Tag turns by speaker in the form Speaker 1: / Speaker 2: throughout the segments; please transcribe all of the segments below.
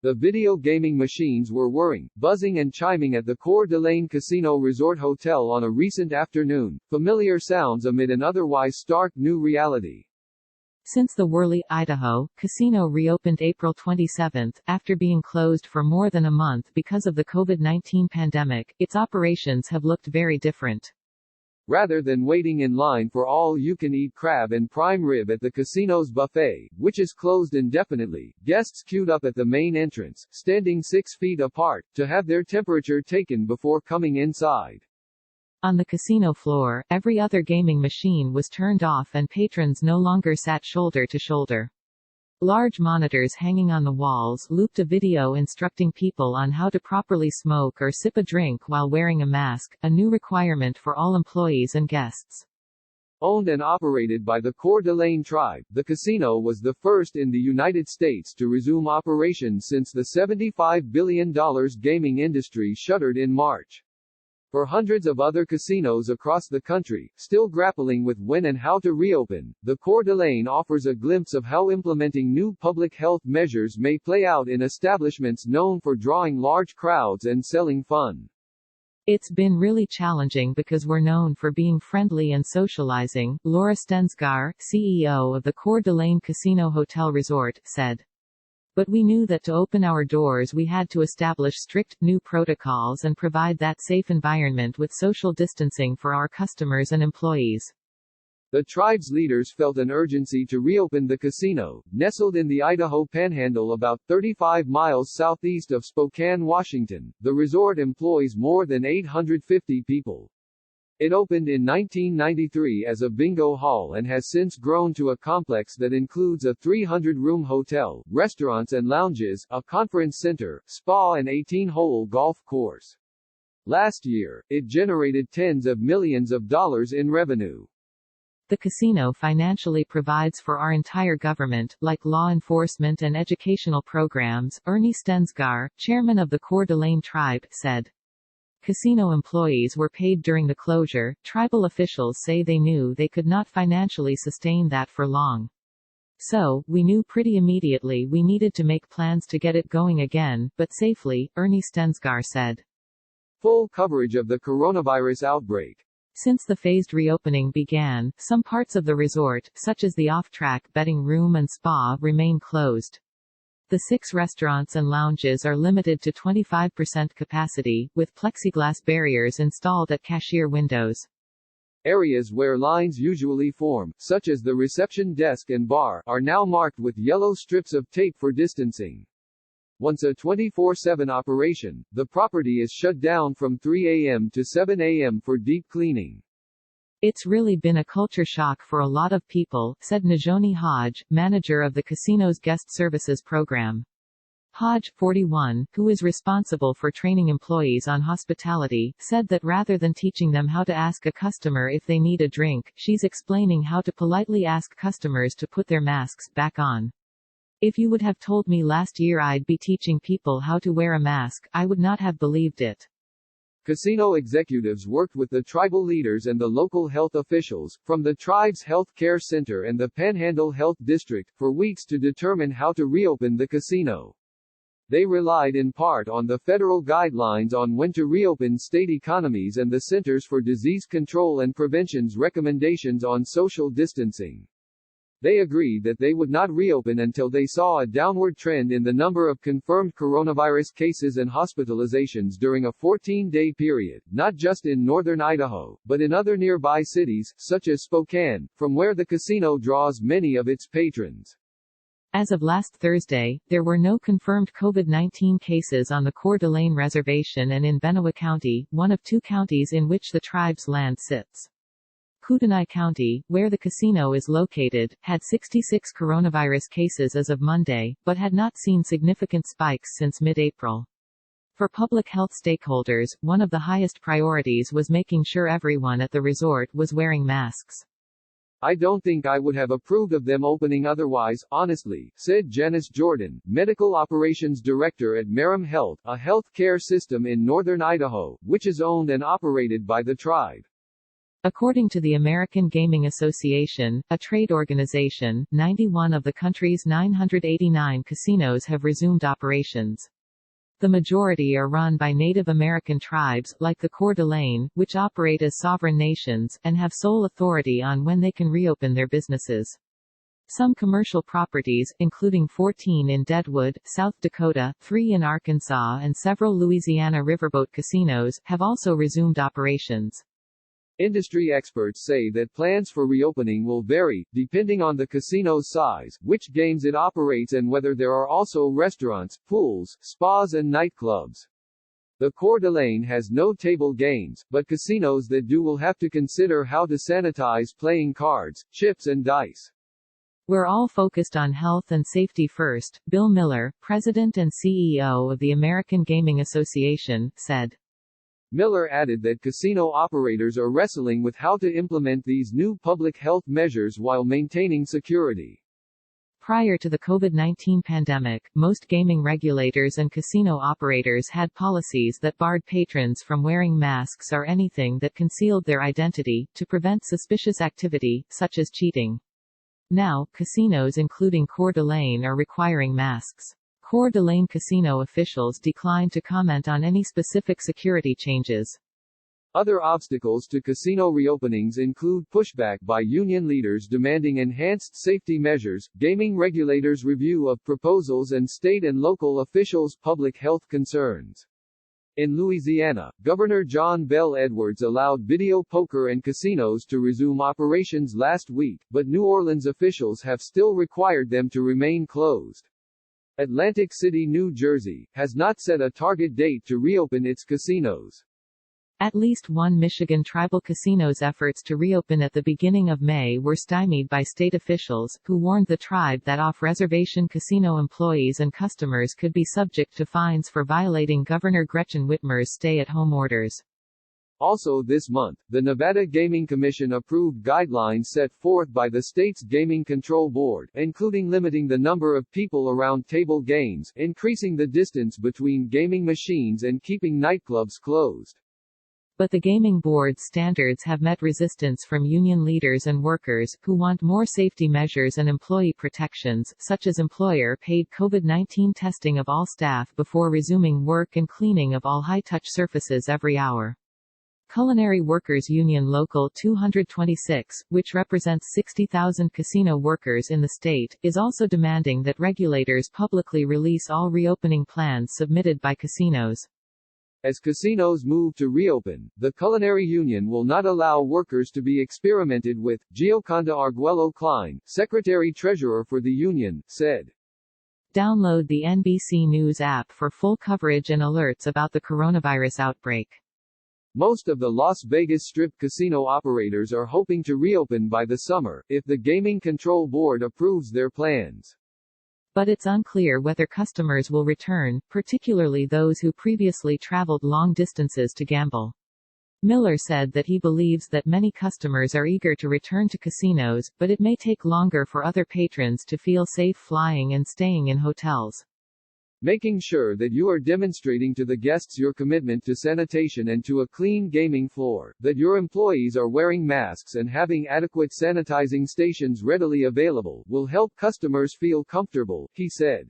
Speaker 1: The video gaming machines were whirring, buzzing and chiming at the Coeur d'Alene Casino Resort Hotel on a recent afternoon, familiar sounds amid an otherwise stark new reality.
Speaker 2: Since the Whirling, Idaho, casino reopened April 27, after being closed for more than a month because of the COVID-19 pandemic, its operations have looked very different.
Speaker 1: Rather than waiting in line for all-you-can-eat crab and prime rib at the casino's buffet, which is closed indefinitely, guests queued up at the main entrance, standing 6 feet apart, to have their temperature taken before coming inside.
Speaker 2: On the casino floor, every other gaming machine was turned off and patrons no longer sat shoulder to shoulder. Large monitors hanging on the walls looped a video instructing people on how to properly smoke or sip a drink while wearing a mask, a new requirement for all employees and guests.
Speaker 1: Owned and operated by the Coeur d'Alene tribe, the casino was the first in the United States to resume operations since the $75 billion gaming industry shuttered in March. For hundreds of other casinos across the country, still grappling with when and how to reopen, the Coeur d'Alene offers a glimpse of how implementing new public health measures may play out in establishments known for drawing large crowds and selling fun.
Speaker 2: It's been really challenging because we're known for being friendly and socializing, Laura Stensgaard, CEO of the Coeur d'Alene Casino Hotel Resort, said. But we knew that to open our doors we had to establish strict, new protocols and provide that safe environment with social distancing for our customers and employees.
Speaker 1: The tribe's leaders felt an urgency to reopen the casino, nestled in the Idaho Panhandle about 35 miles southeast of Spokane, Washington. The resort employs more than 850 people. It opened in 1993 as a bingo hall and has since grown to a complex that includes a 300-room hotel, restaurants and lounges, a conference center, spa and 18-hole golf course. Last year, it generated tens of millions of dollars in revenue.
Speaker 2: The casino financially provides for our entire government, like law enforcement and educational programs, Ernie Stensgaard, chairman of the Coeur d'Alene tribe, said. Casino employees were paid during the closure. Tribal officials say they knew they could not financially sustain that for long. So, we knew pretty immediately we needed to make plans to get it going again, but safely, Ernie Stensgaard said.
Speaker 1: Full coverage of the coronavirus outbreak.
Speaker 2: Since the phased reopening began, some parts of the resort, such as the off-track betting room and spa, remain closed. The 6 restaurants and lounges are limited to 25% capacity, with plexiglass barriers installed at cashier windows.
Speaker 1: Areas where lines usually form, such as the reception desk and bar, are now marked with yellow strips of tape for distancing. Once a 24/7 operation, the property is shut down from 3 a.m. to 7 a.m. for deep cleaning.
Speaker 2: It's really been a culture shock for a lot of people, said Najoni Hodge, manager of the casino's guest services program. Hodge, 41, who is responsible for training employees on hospitality, said that rather than teaching them how to ask a customer if they need a drink, she's explaining how to politely ask customers to put their masks back on. If you would have told me last year I'd be teaching people how to wear a mask, I would not have believed it.
Speaker 1: Casino executives worked with the tribal leaders and the local health officials, from the tribe's health care center and the Panhandle Health District, for weeks to determine how to reopen the casino. They relied in part on the federal guidelines on when to reopen state economies and the Centers for Disease Control and Prevention's recommendations on social distancing. They agreed that they would not reopen until they saw a downward trend in the number of confirmed coronavirus cases and hospitalizations during a 14-day period, not just in northern Idaho, but in other nearby cities, such as Spokane, from where the casino draws many of its patrons.
Speaker 2: As of last Thursday, there were no confirmed COVID-19 cases on the Coeur d'Alene Reservation and in Benewah County, one of 2 counties in which the tribe's land sits. Kootenai County, where the casino is located, had 66 coronavirus cases as of Monday, but had not seen significant spikes since mid-April. For public health stakeholders, one of the highest priorities was making sure everyone at the resort was wearing masks.
Speaker 1: I don't think I would have approved of them opening otherwise, honestly, said Janice Jordan, Medical Operations Director at Merrim Health, a health care system in northern Idaho, which is owned and operated by the tribe.
Speaker 2: According to the American Gaming Association, a trade organization, 91 of the country's 989 casinos have resumed operations. The majority are run by Native American tribes, like the Coeur d'Alene, which operate as sovereign nations, and have sole authority on when they can reopen their businesses. Some commercial properties, including 14 in Deadwood, South Dakota, 3 in Arkansas and several Louisiana riverboat casinos, have also resumed operations.
Speaker 1: Industry experts say that plans for reopening will vary, depending on the casino's size, which games it operates and whether there are also restaurants, pools, spas and nightclubs. The Coeur d'Alene has no table games, but casinos that do will have to consider how to sanitize playing cards, chips and dice.
Speaker 2: We're all focused on health and safety first, Bill Miller, president and CEO of the American Gaming Association, said.
Speaker 1: Miller added that casino operators are wrestling with how to implement these new public health measures while maintaining security.
Speaker 2: Prior to the COVID-19 pandemic, most gaming regulators and casino operators had policies that barred patrons from wearing masks or anything that concealed their identity, to prevent suspicious activity, such as cheating. Now, casinos including Coeur d'Alene are requiring masks. Coeur d'Alene casino officials declined to comment on any specific security changes.
Speaker 1: Other obstacles to casino reopenings include pushback by union leaders demanding enhanced safety measures, gaming regulators' review of proposals and state and local officials' public health concerns. In Louisiana, Governor John Bel Edwards allowed video poker and casinos to resume operations last week, but New Orleans officials have still required them to remain closed. Atlantic City, New Jersey, has not set a target date to reopen its casinos.
Speaker 2: At least one Michigan tribal casino's efforts to reopen at the beginning of May were stymied by state officials, who warned the tribe that off-reservation casino employees and customers could be subject to fines for violating Governor Gretchen Whitmer's stay-at-home orders.
Speaker 1: Also this month, the Nevada Gaming Commission approved guidelines set forth by the state's Gaming Control Board, including limiting the number of people around table games, increasing the distance between gaming machines and keeping nightclubs closed.
Speaker 2: But the Gaming Board's standards have met resistance from union leaders and workers, who want more safety measures and employee protections, such as employer-paid COVID-19 testing of all staff before resuming work and cleaning of all high-touch surfaces every hour. Culinary Workers Union Local 226, which represents 60,000 casino workers in the state, is also demanding that regulators publicly release all reopening plans submitted by casinos.
Speaker 1: As casinos move to reopen, the Culinary Union will not allow workers to be experimented with, Gioconda Arguello Klein, secretary-treasurer for the union, said.
Speaker 2: Download the NBC News app for full coverage and alerts about the coronavirus outbreak.
Speaker 1: Most of the Las Vegas Strip casino operators are hoping to reopen by the summer, if the Gaming Control Board approves their plans.
Speaker 2: But it's unclear whether customers will return, particularly those who previously traveled long distances to gamble. Miller said that he believes that many customers are eager to return to casinos, but it may take longer for other patrons to feel safe flying and staying in hotels.
Speaker 1: Making sure that you are demonstrating to the guests your commitment to sanitation and to a clean gaming floor, that your employees are wearing masks and having adequate sanitizing stations readily available, will help customers feel comfortable, he said.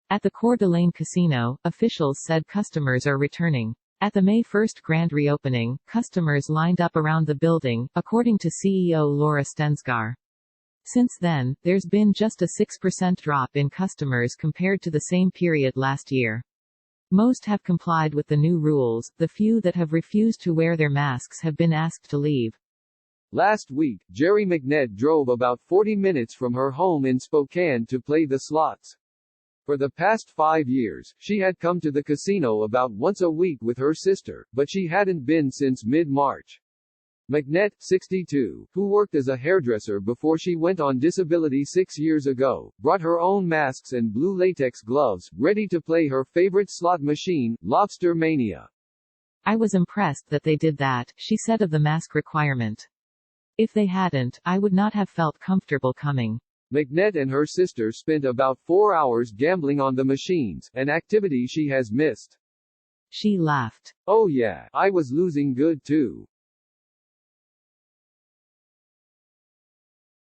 Speaker 2: At the Coeur d'Alene Casino, officials said customers are returning. At the May 1 grand reopening, customers lined up around the building, according to CEO Laura Stensgar. Since then, there's been just a 6% drop in customers compared to the same period last year. Most have complied with the new rules, the few that have refused to wear their masks have been asked to leave.
Speaker 1: Last week, Jerry McNett drove about 40 minutes from her home in Spokane to play the slots. For the past 5 years, she had come to the casino about once a week with her sister, but she hadn't been since mid-March. McNett, 62, who worked as a hairdresser before she went on disability 6 years ago, brought her own masks and blue latex gloves, ready to play her favorite slot machine, Lobster Mania.
Speaker 2: I was impressed that they did that, she said of the mask requirement. If they hadn't, I would not have felt comfortable coming.
Speaker 1: McNett and her sister spent about 4 hours gambling on the machines, an activity she has missed.
Speaker 2: She laughed.
Speaker 1: Oh yeah, I was losing good too.